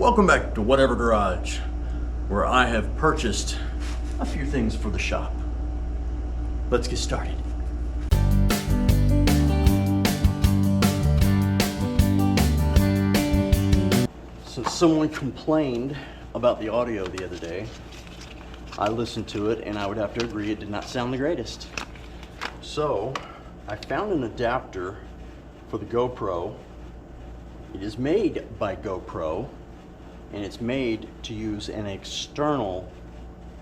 Welcome back to Whatever Garage, where I have purchased a few things for the shop. Let's get started. So someone complained about the audio the other day. I listened to it and I would have to agree it did not sound the greatest. So I found an adapter for the GoPro. It is made by GoPro and it's made to use an external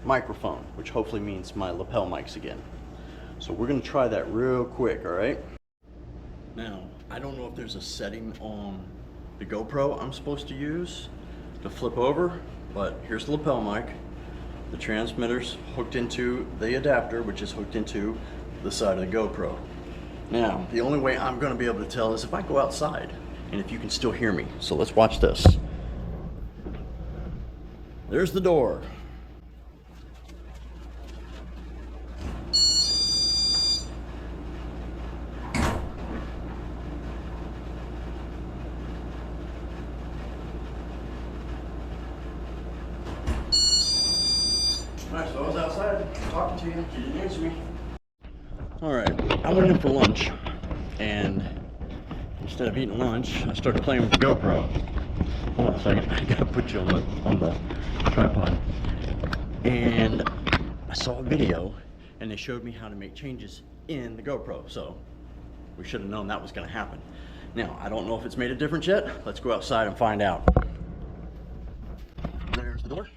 microphone, which hopefully means my lapel mics again. So we're gonna try that real quick, all right? Now, I don't know if there's a setting on the GoPro I'm supposed to use to flip over, but here's the lapel mic. The transmitter's hooked into the adapter, which is hooked into the side of the GoPro. Now, the only way I'm gonna be able to tell is if I go outside and if you can still hear me. So let's watch this. There's the door. Alright, so I was outside talking to you. You didn't answer me. Alright, I went in for lunch and instead of eating lunch, I started playing with the GoPro. Hold on a second, I gotta put you on the tripod. And I saw a video and they showed me how to make changes in the GoPro. So we should have known that was gonna happen. Now, I don't know if it's made a difference yet. Let's go outside and find out. There's the door.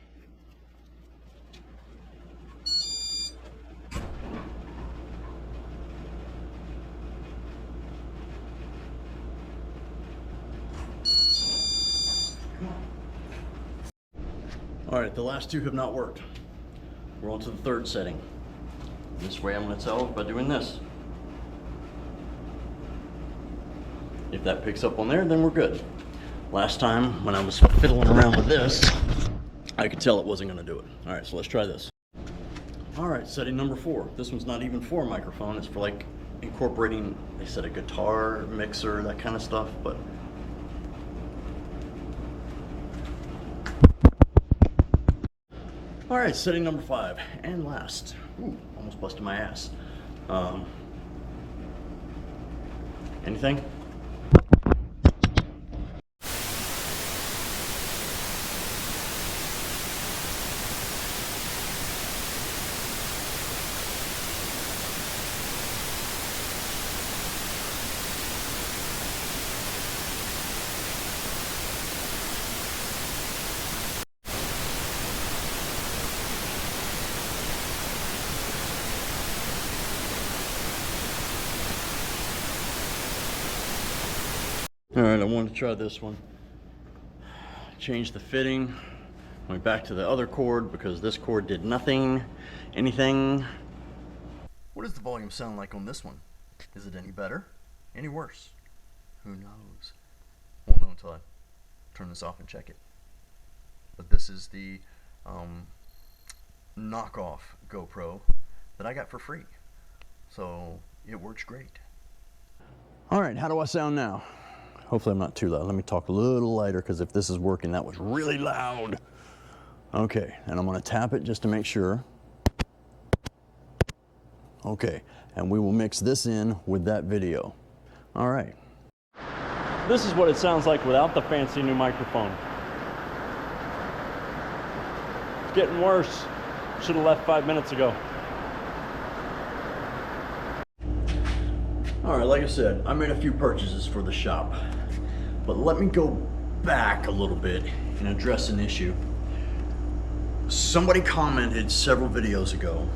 All right, the last two have not worked. We're on to the third setting. This way I'm gonna tell by doing this. If that picks up on there, then we're good. Last time when I was fiddling around with this, I could tell it wasn't gonna do it. All right, so let's try this. All right, setting number 4. This one's not even for a microphone. It's for like incorporating, they said a guitar, mixer, that kind of stuff, but all right, setting number 5 and last. Ooh, almost busted my ass. Anything? All right, I wanted to try this one. Change the fitting. Went back to the other cord because this cord did nothing, anything. What does the volume sound like on this one? Is it any better? Any worse? Who knows? Won't know until I turn this off and check it. But this is the knockoff GoPro that I got for free. So it works great. All right, how do I sound now? Hopefully I'm not too loud. Let me talk a little lighter because if this is working, that was really loud. Okay, and I'm gonna tap it just to make sure. Okay, and we will mix this in with that video. All right. This is what it sounds like without the fancy new microphone. It's getting worse. Should have left 5 minutes ago. All right, like I said, I made a few purchases for the shop. But let me go back a little bit and address an issue. Somebody commented several videos ago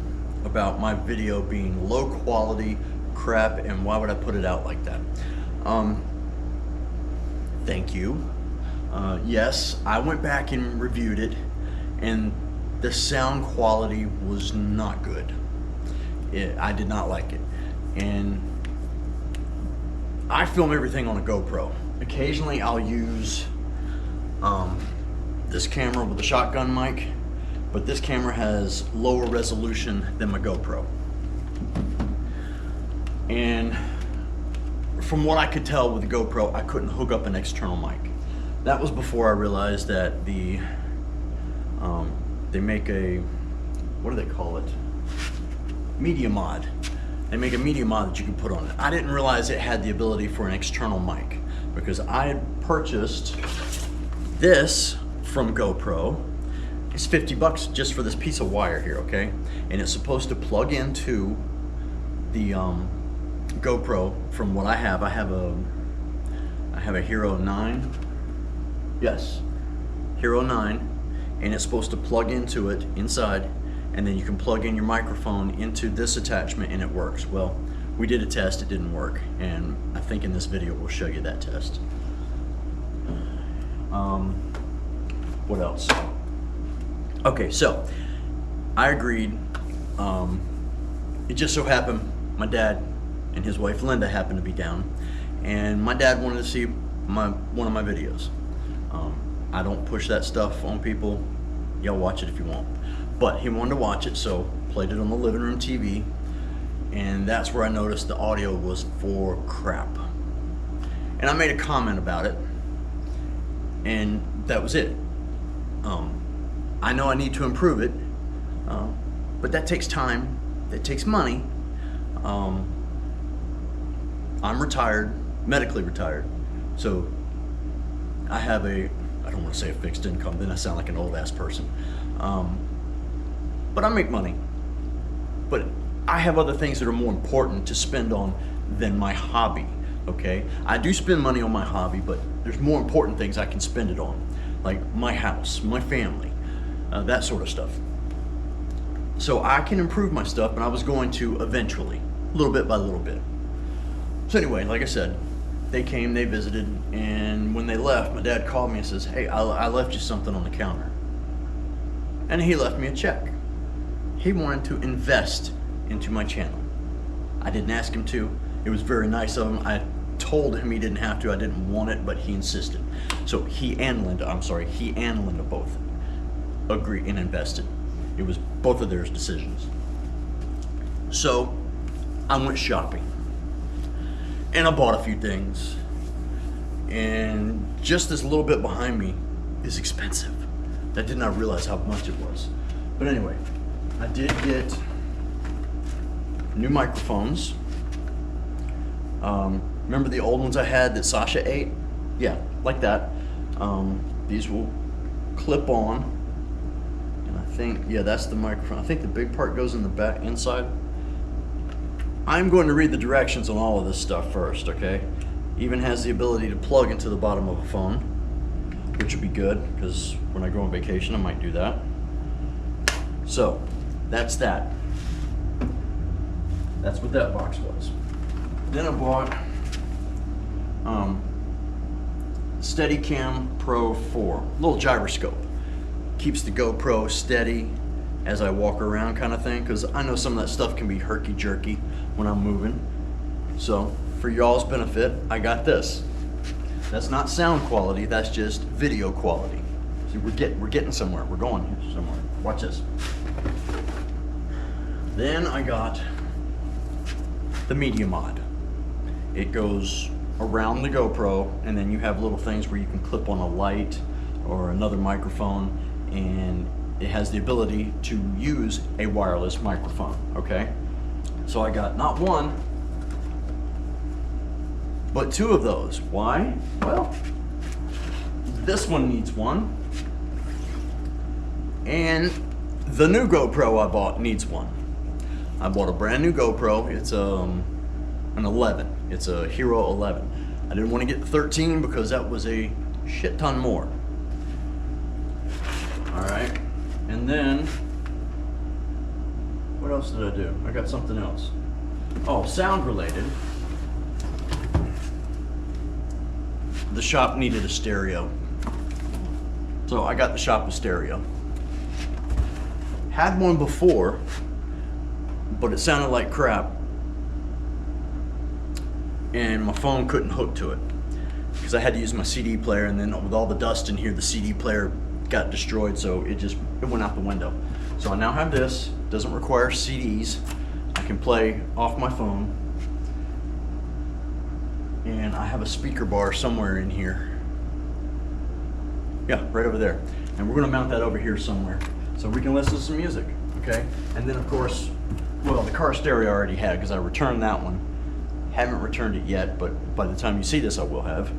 about my video being low quality crap and why would I put it out like that? Thank you. Yes, I went back and reviewed it and the sound quality was not good. I did not like it. And I film everything on a GoPro. Occasionally I'll use this camera with a shotgun mic, but this camera has lower resolution than my GoPro. And from what I could tell with the GoPro, I couldn't hook up an external mic. that was before I realized that they make a, what do they call it? Media mod. They make a media mod that you can put on it. I didn't realize it had the ability for an external mic, because I had purchased this from GoPro. It's 50 bucks just for this piece of wire here, okay? And it's supposed to plug into the GoPro from what I have. I have a Hero 9. Yes, Hero 9, and it's supposed to plug into it inside, and then you can plug in your microphone into this attachment and it works. Well, we did a test, it didn't work, and I think in this video we'll show you that test. What else? Okay, so I agreed. It just so happened my dad and his wife Linda happened to be down, and my dad wanted to see one of my videos. I don't push that stuff on people. Y'all watch it if you want. But he wanted to watch it, so played it on the living room TV, and that's where I noticed the audio was for crap. And I made a comment about it, and that was it. I know I need to improve it, but that takes time, that takes money. I'm retired, medically retired, so I have I don't want to say a fixed income, then I sound like an old ass person. But I make money. But I have other things that are more important to spend on than my hobby, okay? I do spend money on my hobby, but there's more important things I can spend it on, like my house, my family, that sort of stuff. So I can improve my stuff, and I was going to eventually, little bit by little bit. So anyway, like I said, they came, they visited, and when they left, my dad called me and says, hey, I left you something on the counter. And he left me a check. He wanted to invest into my channel. I didn't ask him to. It was very nice of him. I told him he didn't have to. I didn't want it, but he insisted. So he and Linda both agreed and invested. It was both of their decisions. So I went shopping. And I bought a few things, and just this little bit behind me is expensive. I did not realize how much it was. But anyway, I did get new microphones. Remember the old ones I had that Sasha ate? Yeah, like that. These will clip on, and I think, yeah, that's the microphone. I think the big part goes in the back inside. I'm going to read the directions on all of this stuff first, okay? Even has the ability to plug into the bottom of a phone, which would be good, because when I go on vacation, I might do that. So, that's that. That's what that box was. Then I bought Steadicam Pro 4, little gyroscope. Keeps the GoPro steady as I walk around, kind of thing, because I know some of that stuff can be herky-jerky when I'm moving. So for y'all's benefit, I got this. That's not sound quality, that's just video quality. See, we're getting somewhere. We're going here somewhere. Watch this. Then I got the media mod. It goes around the GoPro, and then you have little things where you can clip on a light or another microphone, and it has the ability to use a wireless microphone, okay? So I got not one, but two of those. Why? Well, this one needs one, and the new GoPro I bought needs one. I bought a brand new GoPro. It's an 11. It's a Hero 11. I didn't want to get the 13 because that was a shit ton more. All right. And then, what else did I do? I got something else. Oh, sound related. The shop needed a stereo. So I got the shop a stereo. Had one before, but it sounded like crap. And my phone couldn't hook to it because I had to use my CD player, and then with all the dust in here, the CD player got destroyed, so it went out the window. So I now have this. Doesn't require CDs. I can play off my phone, and I have a speaker bar somewhere in here. Yeah, right over there. And we're gonna mount that over here somewhere so we can listen to some music, okay? And then of course, well, the car stereo I already had because I returned that one. Haven't returned it yet, but by the time you see this, I will have.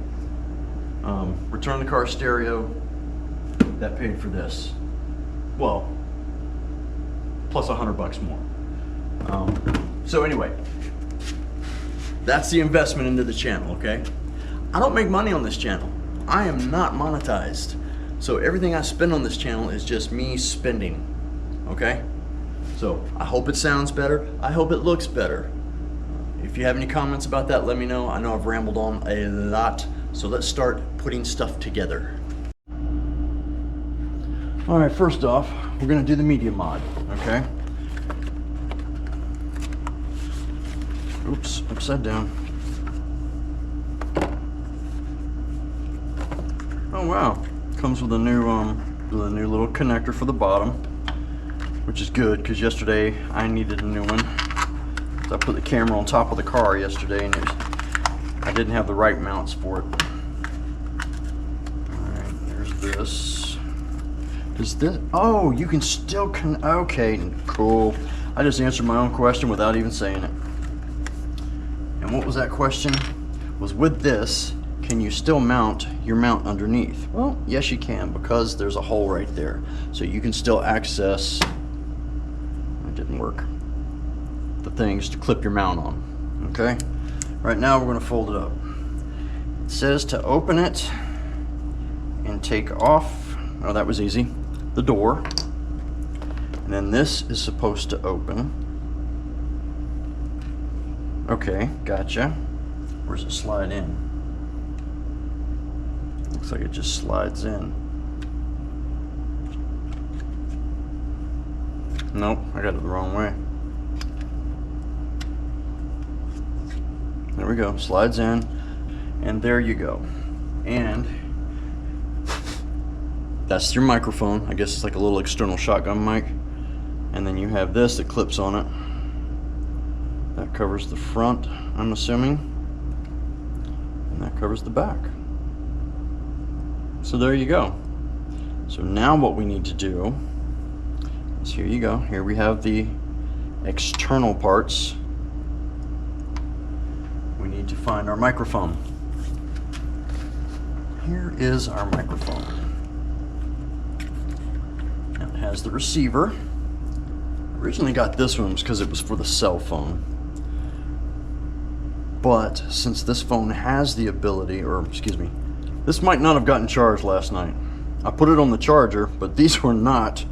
Return the car stereo. That paid for this. Well, plus $100 more. So anyway, that's the investment into the channel, okay? I don't make money on this channel. I am not monetized. So everything I spend on this channel is just me spending, okay? So I hope it sounds better. I hope it looks better. If you have any comments about that, let me know. I know I've rambled on a lot, so let's start putting stuff together. All right, first off, we're gonna do the media mod, okay? Oops, upside down. Oh wow, comes with a new little connector for the bottom, which is good because yesterday I needed a new one. So I put the camera on top of the car yesterday and I didn't have the right mounts for it. Alright, there's this. Is this, oh, you can still, okay, cool. I just answered my own question without even saying it. And what was that question? Was with this, can you still mount your mount underneath? Well, yes you can, because there's a hole right there. So you can still access, it didn't work, the things to clip your mount on, okay? Right now we're gonna fold it up. It says to open it and take off, oh that was easy, the door. And then this is supposed to open. Okay, gotcha. Where's it slide in? Looks like it just slides in. Nope, I got it the wrong way. There we go, slides in, and there you go. And that's your microphone. I guess it's like a little external shotgun mic. And then you have this that clips on it. That covers the front, I'm assuming. And that covers the back. So there you go. So now what we need to do is, here you go. Here we have the external parts. We need to find our microphone. Here is our microphone. Now it has the receiver. Originally got this one because it was for the cell phone. But since this phone has the ability, or excuse me, this might not have gotten charged last night. I put it on the charger, but these were not.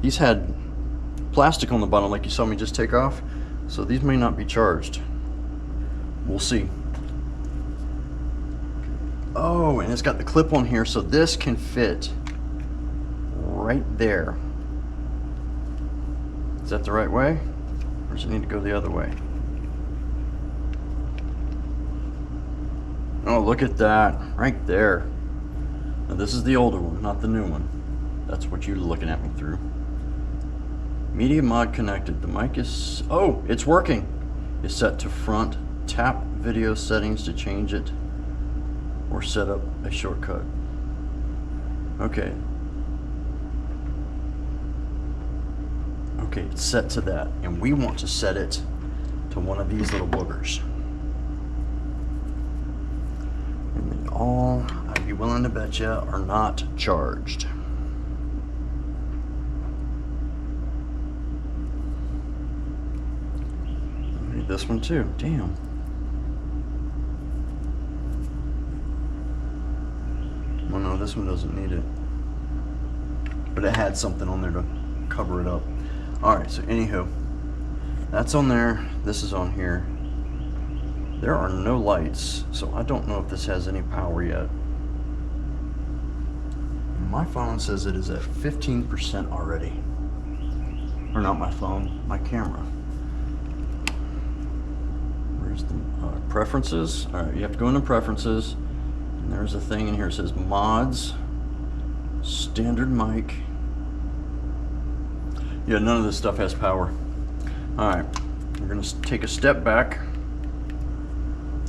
These had plastic on the bottom like you saw me just take off. So these may not be charged. We'll see. Oh, and it's got the clip on here, so this can fit right there. Is that the right way? Or does it need to go the other way? Oh, look at that, right there. Now this is the older one, not the new one. That's what you're looking at me through. Media mod connected. The mic is, oh, it's working. It's set to front. Tap video settings to change it or set up a shortcut. Okay. Okay, it's set to that, and we want to set it to one of these little boogers. And they all, I'd be willing to bet you, are not charged. I need this one too, damn. Oh no, this one doesn't need it. But it had something on there to cover it up. Alright, so anywho, that's on there, this is on here. There are no lights, so I don't know if this has any power yet. My phone says it is at 15% already. Or not my phone, my camera. Where's the preferences? Alright, you have to go into preferences. And there's a thing in here that says mods, standard mic. Yeah, none of this stuff has power. All right, we're gonna take a step back.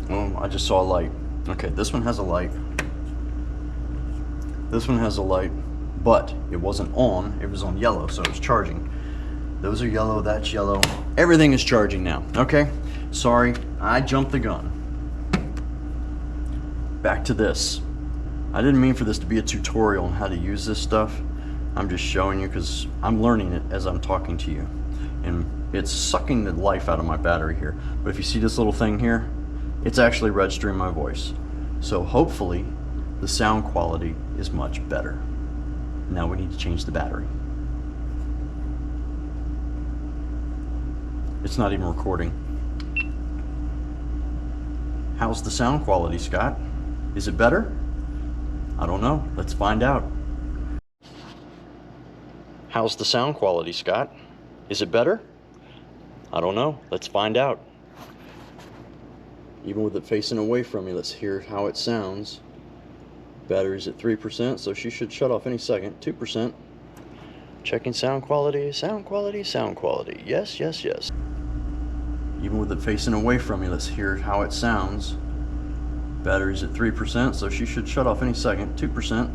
Oh, I just saw a light. Okay, this one has a light. This one has a light, but it wasn't on, it was on yellow, so it was charging. Those are yellow, that's yellow. Everything is charging now, okay? Sorry, I jumped the gun. Back to this. I didn't mean for this to be a tutorial on how to use this stuff. I'm just showing you because I'm learning it as I'm talking to you. And it's sucking the life out of my battery here. But if you see this little thing here, it's actually registering my voice. So hopefully the sound quality is much better. Now we need to change the battery. It's not even recording. How's the sound quality, Scott? Is it better? I don't know. Let's find out. How's the sound quality, Scott? Is it better? I don't know. Let's find out. Even with it facing away from me, let's hear how it sounds. Battery's at 3%, so she should shut off any second. 2%. Checking sound quality, sound quality, sound quality. Yes, yes, yes. Even with it facing away from me, let's hear how it sounds. Battery's at 3%, so she should shut off any second. 2%.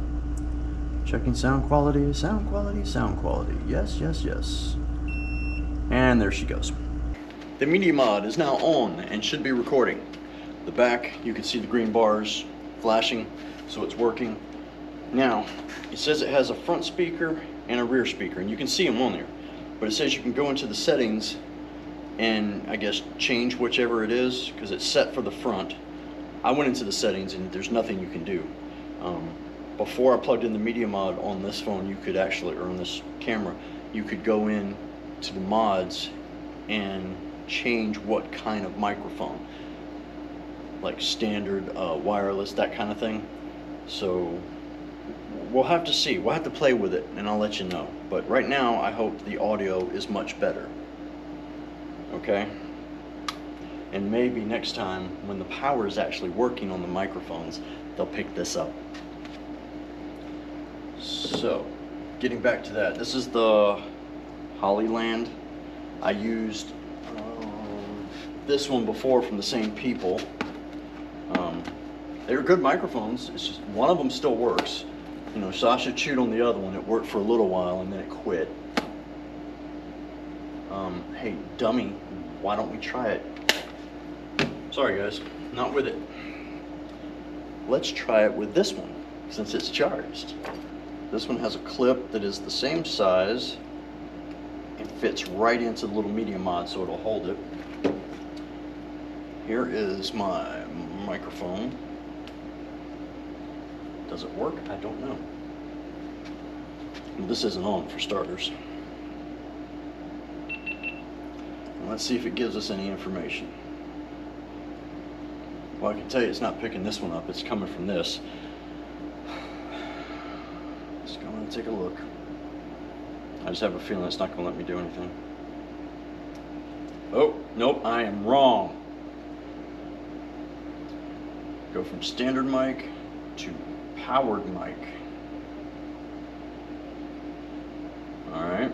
Checking sound quality, sound quality, sound quality. Yes, yes, yes. And there she goes. The media mod is now on and should be recording. The back, you can see the green bars flashing, so it's working. Now, it says it has a front speaker and a rear speaker, and you can see them on there. But it says you can go into the settings and I guess change whichever it is, because it's set for the front. I went into the settings and there's nothing you can do. Before I plugged in the media mod on this phone, you could actually, or on this camera, you could go in to the mods and change what kind of microphone, like standard, wireless, that kind of thing. So we'll have to see. We'll have to play with it and I'll let you know. But right now, I hope the audio is much better. Okay? And maybe next time, when the power is actually working on the microphones, they'll pick this up. So, getting back to that, this is the Hollyland. I used this one before from the same people. They were good microphones. It's just one of them still works. You know, Sasha chewed on the other one. It worked for a little while and then it quit. Hey, dummy, why don't we try it? Sorry guys, not with it. Let's try it with this one, since it's charged. This one has a clip that is the same size and fits right into the little media mod, so it'll hold it. Here is my microphone. Does it work? I don't know. Well, this isn't on, for starters. Let's see if it gives us any information. Well, I can tell you it's not picking this one up. It's coming from this. Let's go and take a look. I just have a feeling it's not going to let me do anything. Oh, nope, I am wrong. Go from standard mic to powered mic. All right.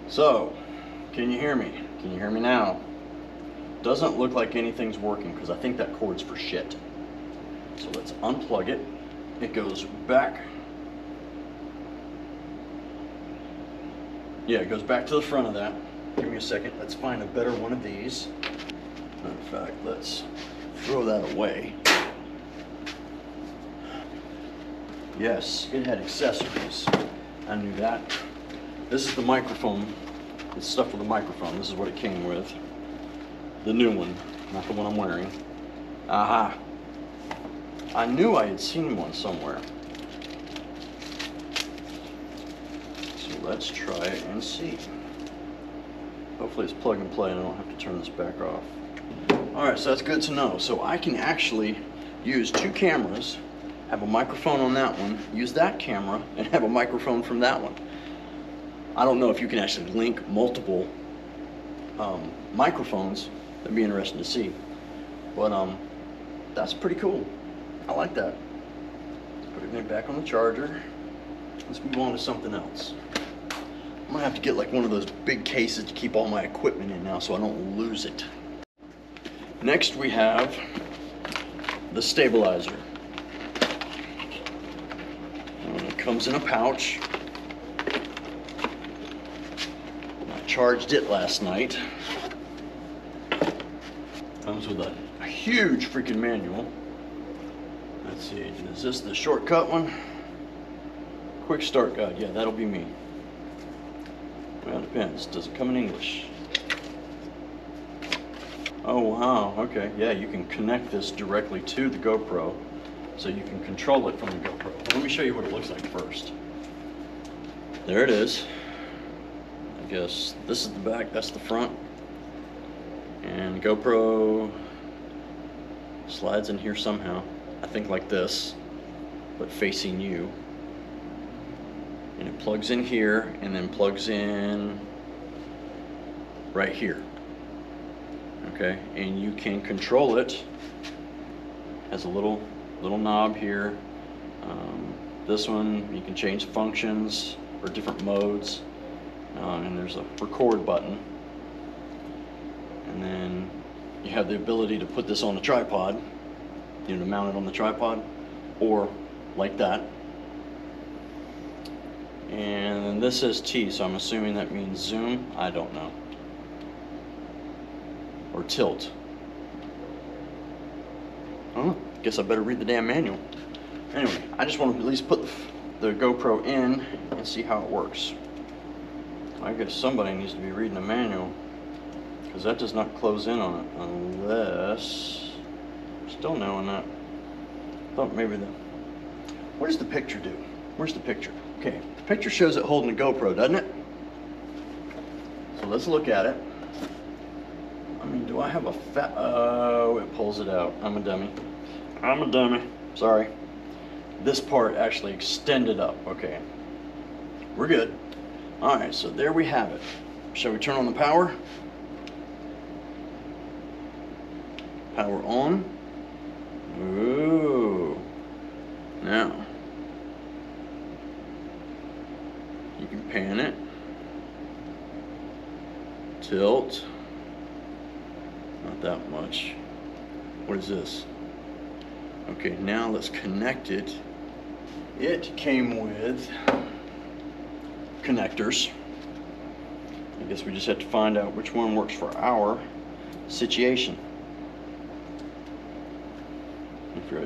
So, can you hear me? Can you hear me now? Doesn't look like anything's working because I think that cord's for shit. So let's unplug it. It goes back. Yeah, it goes back to the front of that. Give me a second. Let's find a better one of these. In fact, let's throw that away. Yes, it had accessories. I knew that. This is the microphone. It's stuff with the microphone. This is what it came with. The new one, not the one I'm wearing. Aha. I knew I had seen one somewhere. So let's try it and see. Hopefully it's plug and play and I don't have to turn this back off. Alright, so that's good to know. So I can actually use two cameras, have a microphone on that one, use that camera, and have a microphone from that one. I don't know if you can actually link multiple microphones. That'd be interesting to see. But that's pretty cool. I like that. Let's put it back on the charger. Let's move on to something else. I'm gonna have to get like one of those big cases to keep all my equipment in now so I don't lose it. Next we have the stabilizer. It comes in a pouch. I charged it last night. Comes with a huge freaking manual. Let's see, is this the shortcut one? Quick start guide, yeah, that'll be me. Well, it depends, does it come in English? Oh wow, okay, yeah, you can connect this directly to the GoPro, so you can control it from the GoPro. Let me show you what it looks like first. There it is. I guess this is the back, that's the front. And GoPro slides in here somehow. I think like this, but facing you. And it plugs in here and then plugs in right here. Okay, and you can control it. Has a little knob here. This one you can change functions or different modes, and there's a record button. And then you have the ability to put this on a tripod, you know, to mount it on the tripod, or like that. And then this says T, so I'm assuming that means zoom. I don't know. Or tilt. Oh, guess I better read the damn manual. Anyway, I just want to at least put the GoPro in and see how it works. I guess somebody needs to be reading the manual, because that does not close in on it unless... Still no on that. Thought maybe what does the picture do? Where's the picture? Okay, the picture shows it holding the GoPro, doesn't it? So let's look at it. I mean, do I have a oh, it pulls it out. I'm a dummy. I'm a dummy. Sorry. This part actually extended up. Okay. We're good. Alright, so there we have it. Shall we turn on the power? Power on. Ooh. Now, you can pan it. Tilt. Not that much. What is this? Okay, now let's connect it. It came with connectors. I guess we just have to find out which one works for our situation. And for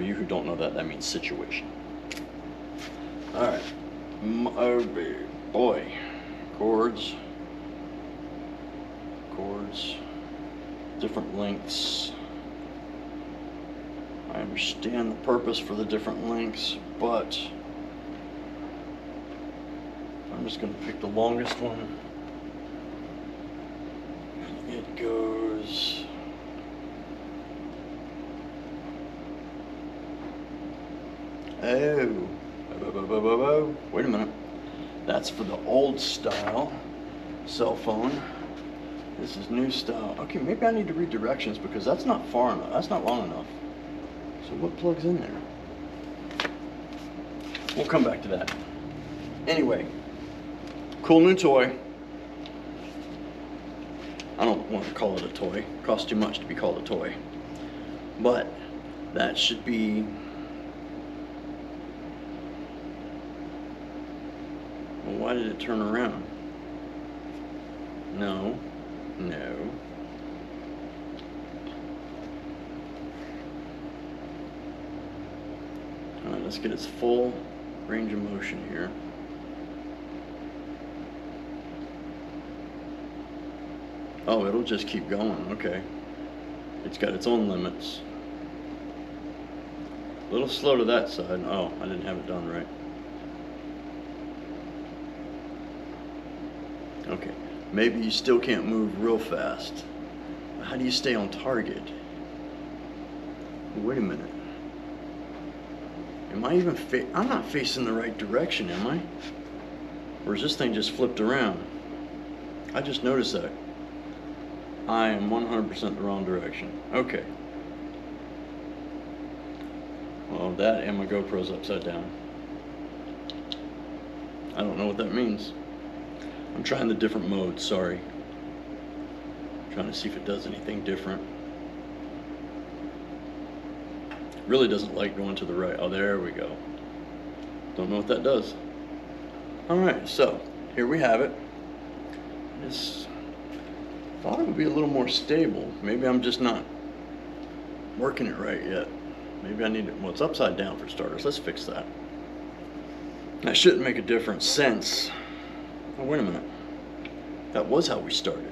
you who don't know that, that means situation. All right. Oh boy. Cords. Different lengths. I understand the purpose for the different lengths, but I'm just going to pick the longest one. It goes... Oh, wait a minute. That's for the old style cell phone. This is new style. Okay, maybe I need to read directions because that's not far enough. That's not long enough. So what plugs in there? We'll come back to that. Anyway, cool new toy. I don't want to call it a toy. It costs too much to be called a toy. But that should be... Well, why did it turn around? No. Alright, let's get its full range of motion here. Oh, it'll just keep going, okay. It's got its own limits. A little slow to that side. Oh, I didn't have it done right. Okay, maybe you still can't move real fast. How do you stay on target? Wait a minute. Am I even I'm not facing the right direction, am I? Or is this thing just flipped around? I just noticed that. I am 100% the wrong direction. Okay. Well, that and my GoPro's upside down. I don't know what that means. I'm trying the different modes, sorry. Trying to see if it does anything different. Really doesn't like going to the right. Oh, there we go. Don't know what that does. Alright, so here we have it. Just thought it would be a little more stable. Maybe I'm just not working it right yet. Maybe I need it. Well, it's upside down for starters. Let's fix that. That shouldn't make a difference since. Oh, wait a minute. That was how we started.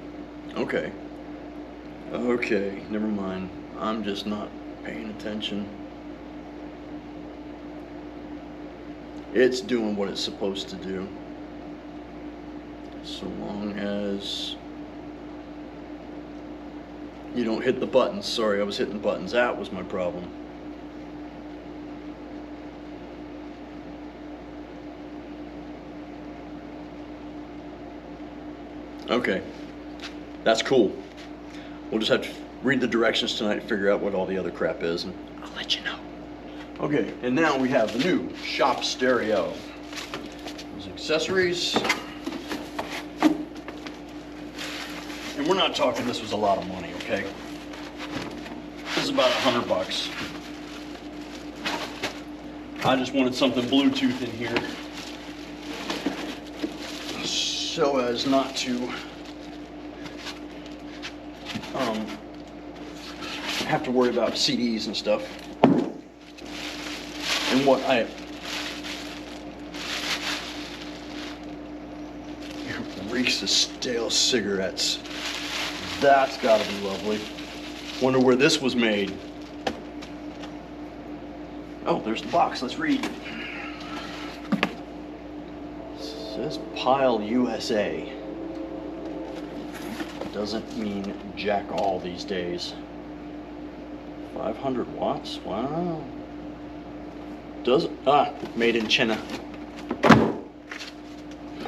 Okay. Okay, never mind. I'm just not paying attention. It's doing what it's supposed to do. So long as you don't hit the buttons. Sorry, I was hitting buttons. That was my problem. Okay, that's cool. We'll just have to read the directions tonight to figure out what all the other crap is, and I'll let you know. Okay, and now we have the new shop stereo. Those accessories. And we're not talking this was a lot of money, okay? This is about $100. I just wanted something Bluetooth in here so as not to have to worry about CDs and stuff. And what it reeks of stale cigarettes. That's gotta be lovely. Wonder where this was made. Oh, there's the box. Let's read. It says Pile USA. Doesn't mean jack all these days. 500 watts? Wow. Does made in China.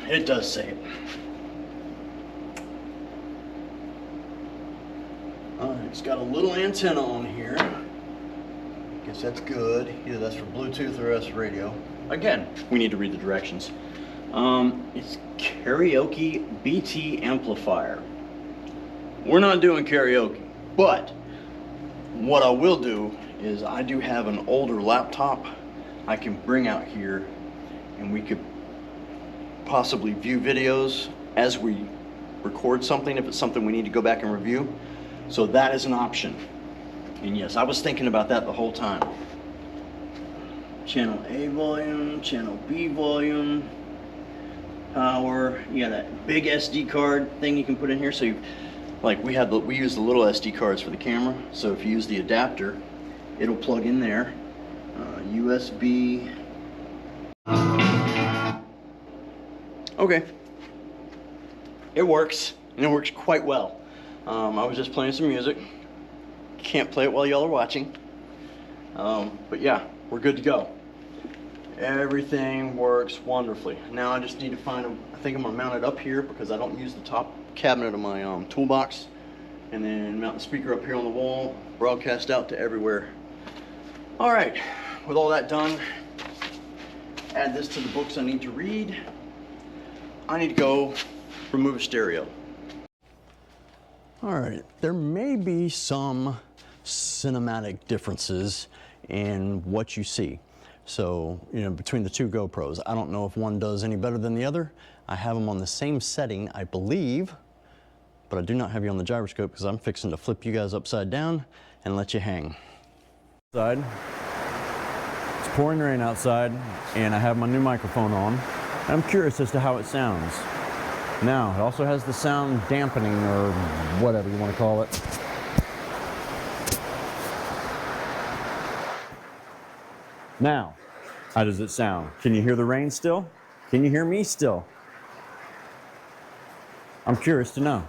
It does say it. It's got a little antenna on here. Guess that's good. Either that's for Bluetooth or that's radio. Again, we need to read the directions. It's karaoke BT amplifier. We're not doing karaoke, but what I will do is I do have an older laptop I can bring out here, and we could possibly view videos as we record something if it's something we need to go back and review. So that is an option. And yes, I was thinking about that the whole time. Channel A volume, channel B volume, power. You got that big SD card thing you can put in here. So we use the little SD cards for the camera. So if you use the adapter, it'll plug in there. USB. Okay. It works, and it works quite well. I was just playing some music. Can't play it while y'all are watching. But yeah, we're good to go. Everything works wonderfully. Now I just need to find I think I'm gonna mount it up here because I don't use the top cabinet of my toolbox. And then mount the speaker up here on the wall, broadcast out to everywhere. All right, with all that done, add this to the books I need to read. I need to go remove a stereo. All right, there may be some cinematic differences in what you see. So, between the two GoPros, I don't know if one does any better than the other. I have them on the same setting, I believe, but I do not have you on the gyroscope because I'm fixing to flip you guys upside down and let you hang. It's pouring rain outside, and I have my new microphone on. I'm curious as to how it sounds. Now, it also has the sound dampening, or whatever you want to call it. Now, how does it sound? Can you hear the rain still? Can you hear me still? I'm curious to know.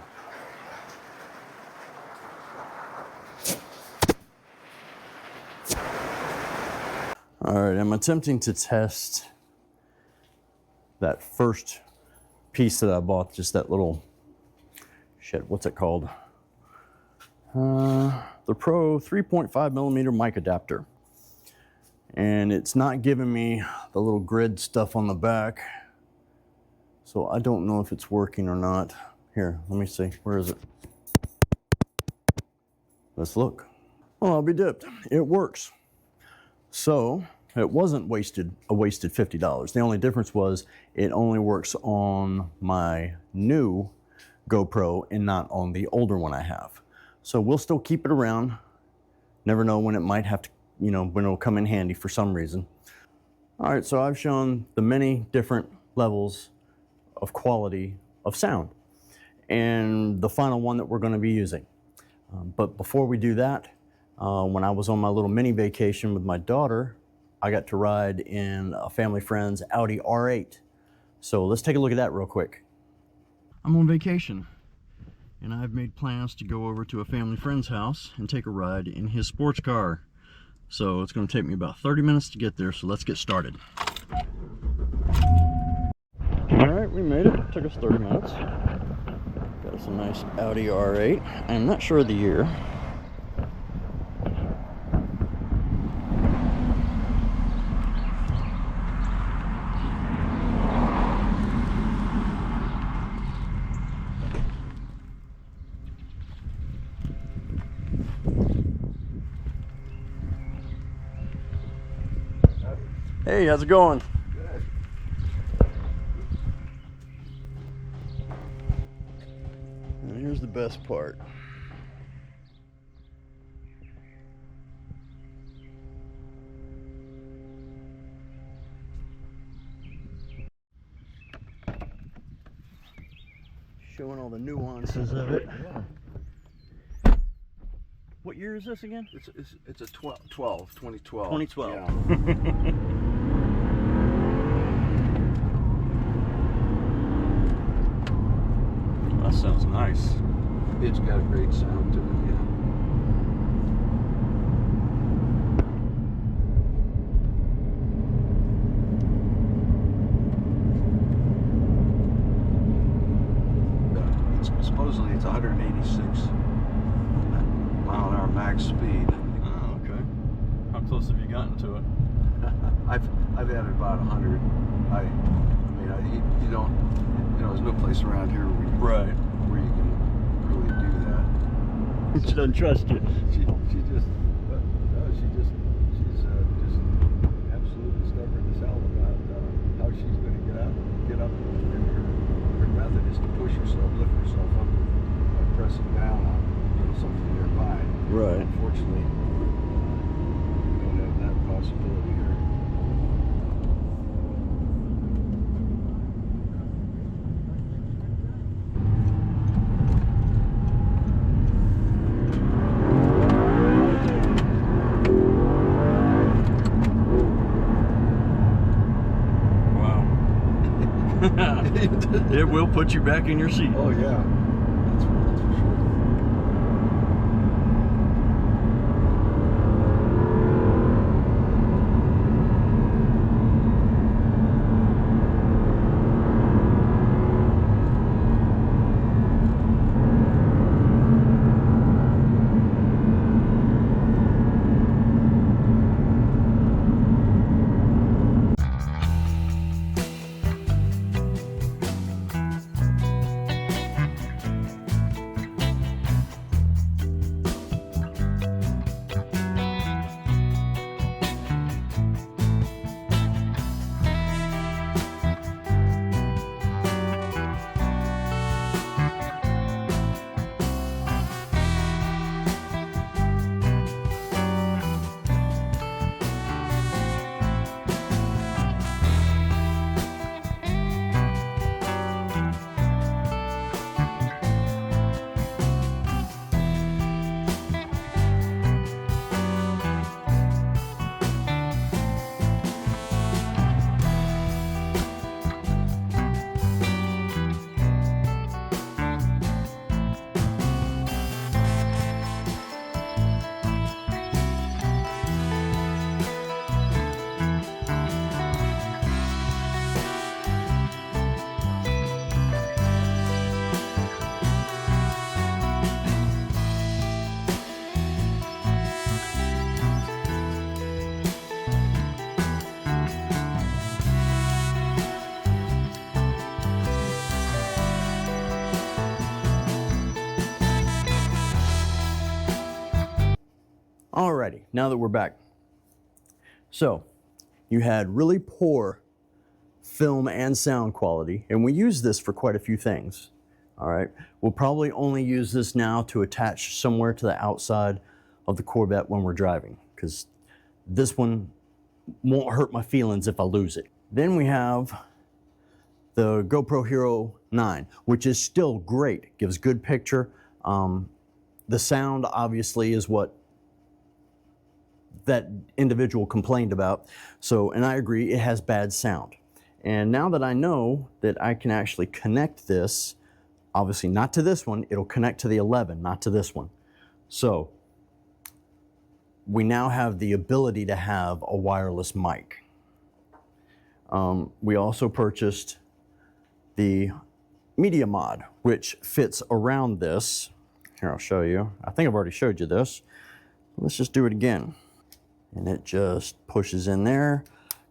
All right, I'm attempting to test that first piece that I bought, just that little, what's it called? The Pro 3.5 millimeter mic adapter. And it's not giving me the little grid stuff on the back. So I don't know if it's working or not. Here, let me see. Where is it? Let's look. Well, I'll be dipped. It works. So it wasn't a wasted $50. The only difference was it only works on my new GoPro and not on the older one I have. So we'll still keep it around. Never know when it might have to, you know, when it'll come in handy for some reason. All right, so I've shown the many different levels of quality of sound and the final one that we're going to be using. But before we do that, when I was on my little mini vacation with my daughter, I got to ride in a family friend's Audi R8. So let's take a look at that real quick. I'm on vacation and I've made plans to go over to a family friend's house and take a ride in his sports car. So it's going to take me about 30 minutes to get there, so let's get started. Alright, we made it. It took us 30 minutes. Got us a nice Audi R8. I'm not sure of the year. Hey, how's it going? Good. And here's the best part. Showing all the nuances of it. Yeah. What year is this again? It's a 2012. 2012. Yeah. That sounds nice. It's got a great sound to it, yeah. Supposedly it's 186 mile an hour max speed. Oh, okay. How close have you gotten to it? I've had it about 100. I mean, you don't, you know, there's no place around here where you can really do that. She doesn't trust you. She's absolutely stubborn as hell about how she's going to get up, and her method is to push herself, lift herself up by pressing down on, you know, something nearby. Right. Unfortunately, we don't have that possibility here. It will put you back in your seat. Oh yeah, that's for sure. Alrighty, now that we're back. So, you had really poor film and sound quality, and we use this for quite a few things. All right, we'll probably only use this now to attach somewhere to the outside of the Corvette when we're driving, because this one won't hurt my feelings if I lose it. Then we have the GoPro Hero 9, which is still great, gives good picture. The sound obviously is what that individual complained about. So, and I agree, it has bad sound. And now that I know that I can actually connect this, obviously not to this one, it'll connect to the 11, not to this one. So, we now have the ability to have a wireless mic. We also purchased the Media Mod, which fits around this. Here, I'll show you. I think I've already showed you this. Let's just do it again. And it just pushes in there,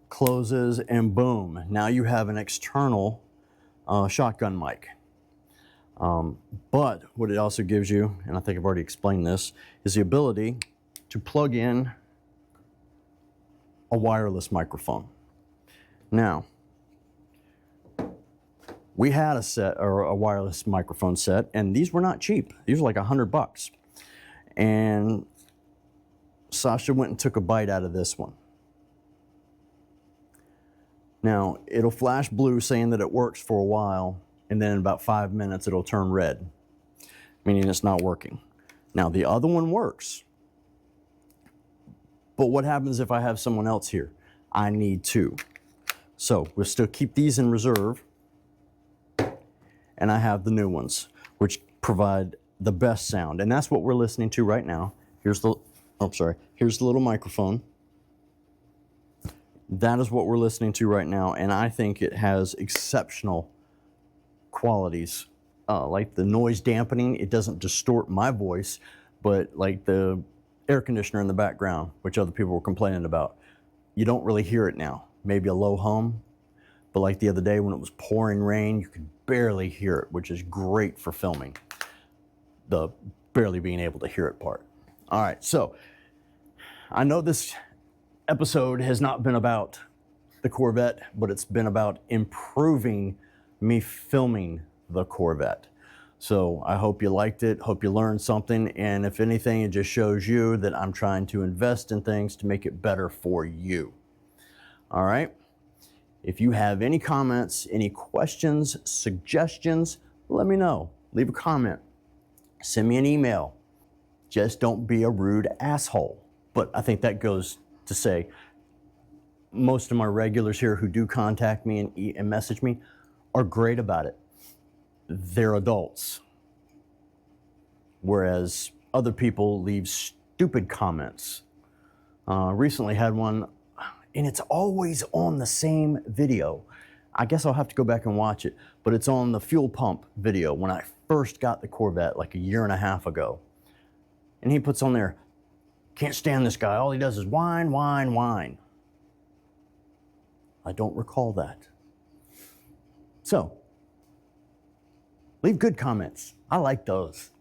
closes, and boom. Now you have an external shotgun mic. But what it also gives you, and I think I've already explained this, is the ability to plug in a wireless microphone. Now, we had a set, or a wireless microphone set, and these were not cheap. These were like $100. And Sasha went and took a bite out of this one. Now, it'll flash blue saying that it works for a while, and then in about 5 minutes it'll turn red, meaning it's not working. Now, the other one works. But what happens if I have someone else here? I need two. So we'll still keep these in reserve. And I have the new ones, which provide the best sound. And that's what we're listening to right now. Here's the, here's the little microphone. That is what we're listening to right now. And I think it has exceptional qualities. Like the noise dampening, it doesn't distort my voice, but like the air conditioner in the background, which other people were complaining about, you don't really hear it now. Maybe a low hum, but like the other day when it was pouring rain, you could barely hear it, which is great for filming. The barely being able to hear it part. All right, so I know this episode has not been about the Corvette, but it's been about improving me filming the Corvette. So I hope you liked it, hope you learned something, and if anything, it just shows you that I'm trying to invest in things to make it better for you. All right? If you have any comments, any questions, suggestions, let me know. Leave a comment. Send me an email. Just don't be a rude asshole. But I think that goes to say most of my regulars here who do contact me and message me are great about it. They're adults. Whereas other people leave stupid comments. Recently had one, and it's always on the same video. I guess I'll have to go back and watch it, but it's on the fuel pump video when I first got the Corvette like a year and a half ago. And he puts on there, can't stand this guy. All he does is whine, whine, whine. I don't recall that. So, leave good comments. I like those.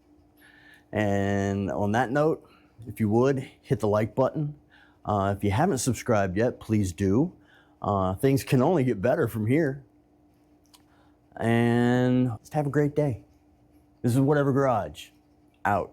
And on that note, if you would, hit the like button. If you haven't subscribed yet, please do. Things can only get better from here. And just have a great day. This is Whatever Garage, out.